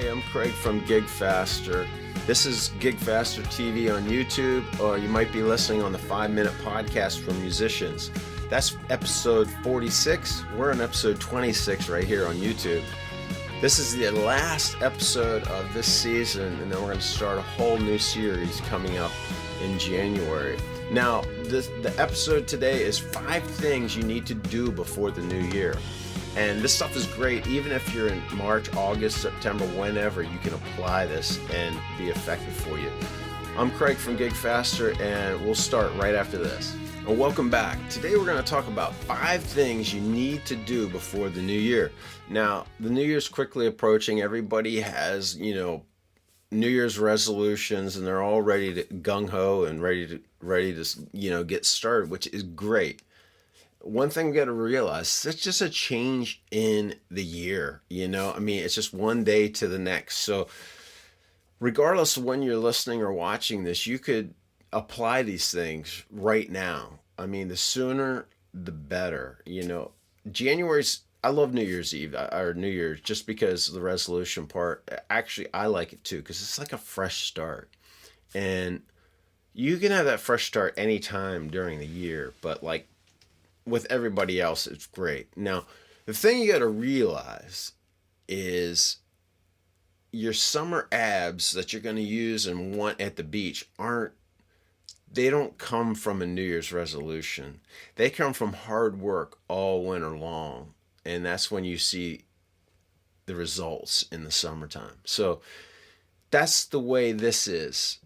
Hey, I'm Craig from GigFaster. This is GigFaster TV on YouTube, or you might be listening on the 5-Minute Podcast for Musicians. That's episode 46. We're on episode 26 right here on YouTube. This is the last episode of this season, and then we're going to start a whole new series coming up in January. Now, the episode today is 5 things you need to do before the new year. And this stuff is great. Even if you're in March, August, September, whenever, you can apply this and be effective for you. I'm Craig from GigFaster, and we'll start right after this. And welcome back. Today we're going to talk about 5 things you need to do before the new year. Now, the new year's quickly approaching. Everybody has, New Year's resolutions, and they're all ready to gung-ho and ready to get started, which is great. One thing we got to realize, it's just a change in the year, it's just one day to the next. So regardless of when you're listening or watching this, you could apply these things right now. The sooner, the better. I love New Year's Eve or New Year's just because of the resolution part. Actually, I like it too because it's like a fresh start. And you can have that fresh start anytime during the year, but with everybody else, it's great. Now, the thing you got to realize is your summer abs that you're going to use and want at the beach they don't come from a New Year's resolution. They come from hard work all winter long. And that's when you see the results in the summertime. So that's the way this is.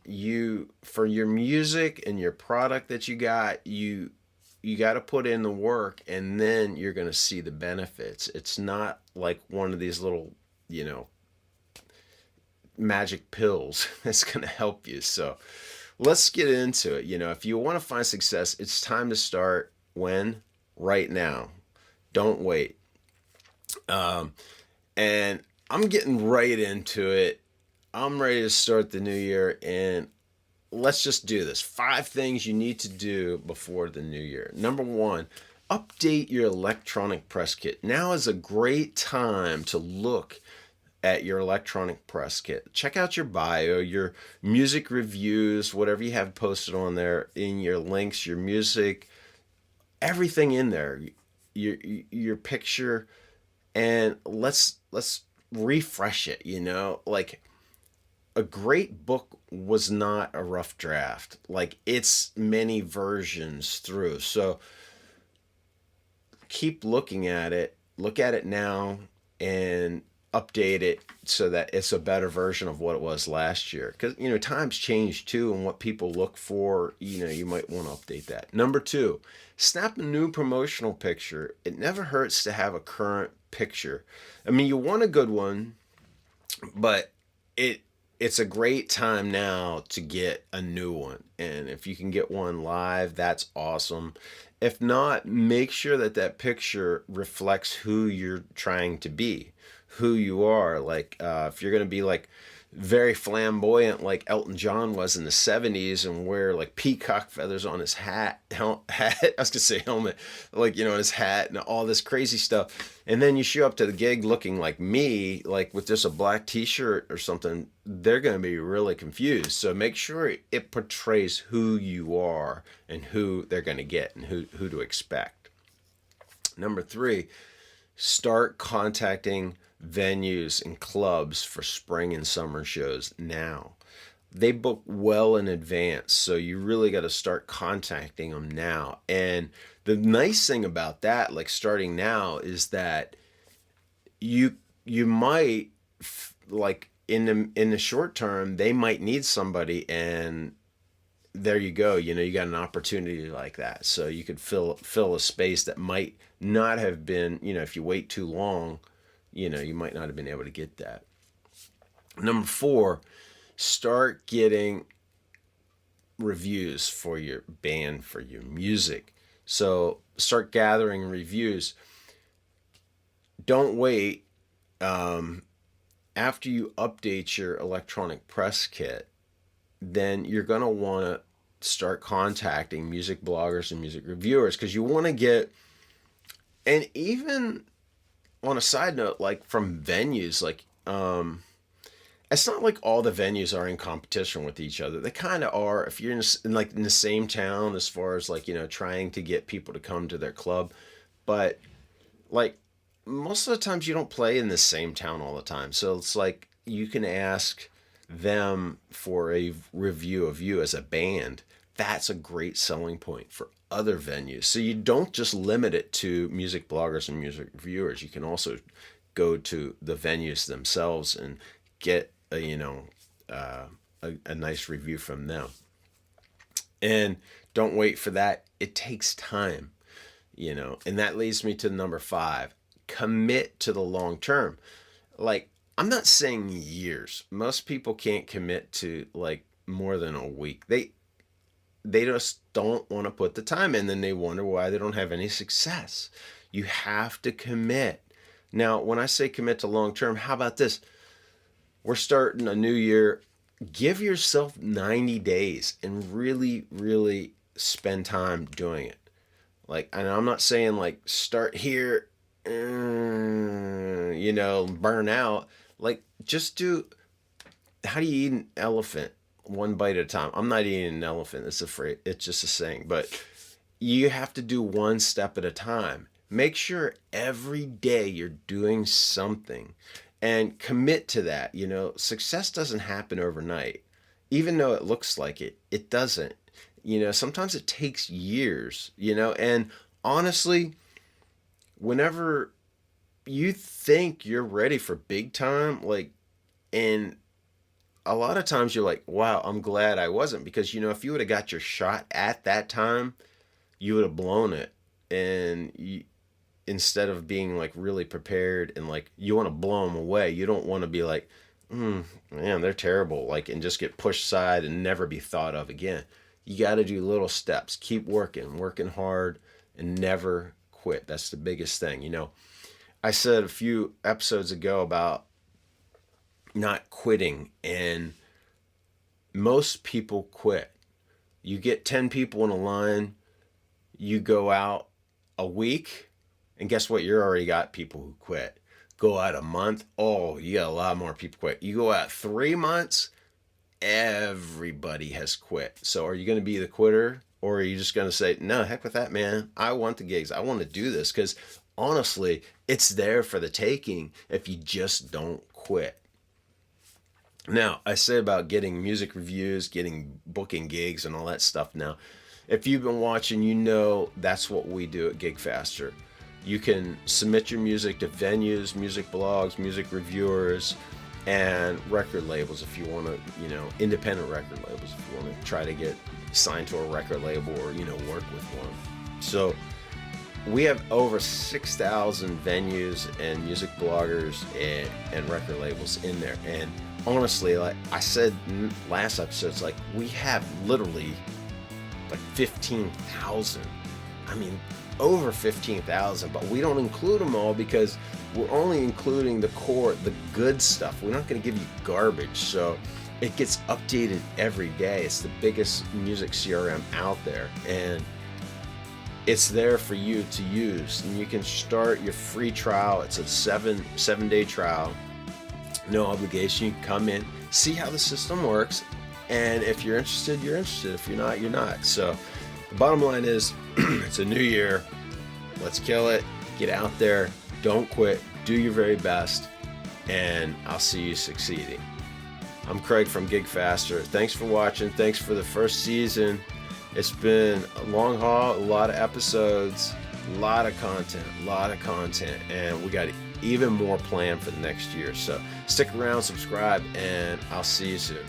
For your music and your product that you got, you got to put in the work, and then you're going to see the benefits. It's not like one of these little, magic pills that's going to help you. So let's get into it. If you want to find success, it's time to start. When? Right now. Don't wait. And I'm getting right into it. I'm ready to start the new year, and let's just do this. 5 things you need to do before the new year. Number 1, update your electronic press kit. Now is a great time to look at your electronic press kit. Check out your bio, your music reviews, whatever you have posted on there, in your links, your music, everything in there, your picture, and let's refresh it. A great book was not a rough draft. It's many versions through. So keep looking at it. Look at it now and update it so that it's a better version of what it was last year. Because, times change too, and what people look for, you might want to update that. Number 2, snap a new promotional picture. It never hurts to have a current picture. You want a good one, but it's a great time now to get a new one. And if you can get one live, that's awesome. If not, make sure that picture reflects who you're trying to be, who you are. If you're going to be very flamboyant like Elton John was in the 70s and wear peacock feathers on his hat, I was going to say helmet, on his hat and all this crazy stuff. And then you show up to the gig looking like me, with just a black t-shirt or something, they're going to be really confused. So make sure it portrays who you are and who they're going to get and who to expect. Number 3, start contacting venues and clubs for spring and summer shows now. They book well in advance, so you really got to start contacting them now. And the nice thing about that, starting now, is that you might in the short term, they might need somebody, and there you go. You got an opportunity like that, so you could fill a space that might not have been. If you wait too long, you might not have been able to get that. Number 4, start getting reviews for your band, for your music. So start gathering reviews. Don't wait. After you update your electronic press kit, then you're going to want to start contacting music bloggers and music reviewers, because you want to get, and even on a side note, from venues, it's not like all the venues are in competition with each other. They kind of are if you're in the same town, as far as like, trying to get people to come to their club. But like most of the times you don't play in the same town all the time. So it's like you can ask them for a review of you as a band. That's a great selling point for other venues. So you don't just limit it to music bloggers and music reviewers. You can also go to the venues themselves and get a nice review from them. And don't wait for that. It takes time, and that leads me to number 5. Commit to the long term. Like, I'm not saying years. Most people can't commit to like more than a week. They just don't want to put the time in, then they wonder why they don't have any success. You have to commit. Now, when I say commit to long term, how about this? We're starting a new year. Give yourself 90 days and really, really spend time doing it. Like, and I'm not saying like start here, burn out. Like, just do, how do you eat an elephant? One bite at a time. I'm not eating an elephant. It's just a saying. But you have to do one step at a time. Make sure every day you're doing something and commit to that. Success doesn't happen overnight. Even though it looks like it, it doesn't. Sometimes it takes years, and honestly, whenever you think you're ready for big time, like, and a lot of times you're like, wow, I'm glad I wasn't, because, if you would have got your shot at that time, you would have blown it. And instead of being like really prepared and like, you want to blow them away. You don't want to be like, man, they're terrible. Like, and just get pushed aside and never be thought of again. You got to do little steps. Keep working hard, and never quit. That's the biggest thing. I said a few episodes ago about not quitting, and most people quit. You get 10 people in a line, you go out a week, and guess what? You already got people who quit. Go out a month, you got a lot more people quit. You go out 3 months, everybody has quit. So are you going to be the quitter, or are you just going to say, no, heck with that, man. I want the gigs. I want to do this, because honestly, it's there for the taking if you just don't quit. Now, I say about getting music reviews, booking gigs and all that stuff. Now, if you've been watching, that's what we do at GigFaster. You can submit your music to venues, music blogs, music reviewers, and record labels if you want to, independent record labels if you want to try to get signed to a record label or, work with one. So we have over 6,000 venues and music bloggers and record labels in there. And honestly, like I said last episode, it's like we have literally like 15,000. I mean, over 15,000, but we don't include them all because we're only including the core, the good stuff. We're not going to give you garbage. So it gets updated every day. It's the biggest music CRM out there, and it's there for you to use. And you can start your free trial. It's a seven-day trial. No obligation. You can come in, see how the system works, and if you're interested, you're interested. If you're not, you're not. So the bottom line is, it's a new year. Let's kill it. Get out there. Don't quit. Do your very best, and I'll see you succeeding. I'm Craig from GigFaster. Thanks for watching. Thanks for the first season. It's been a long haul, a lot of episodes, a lot of content, and we got even more planned for the next year. So stick around, subscribe, and I'll see you soon.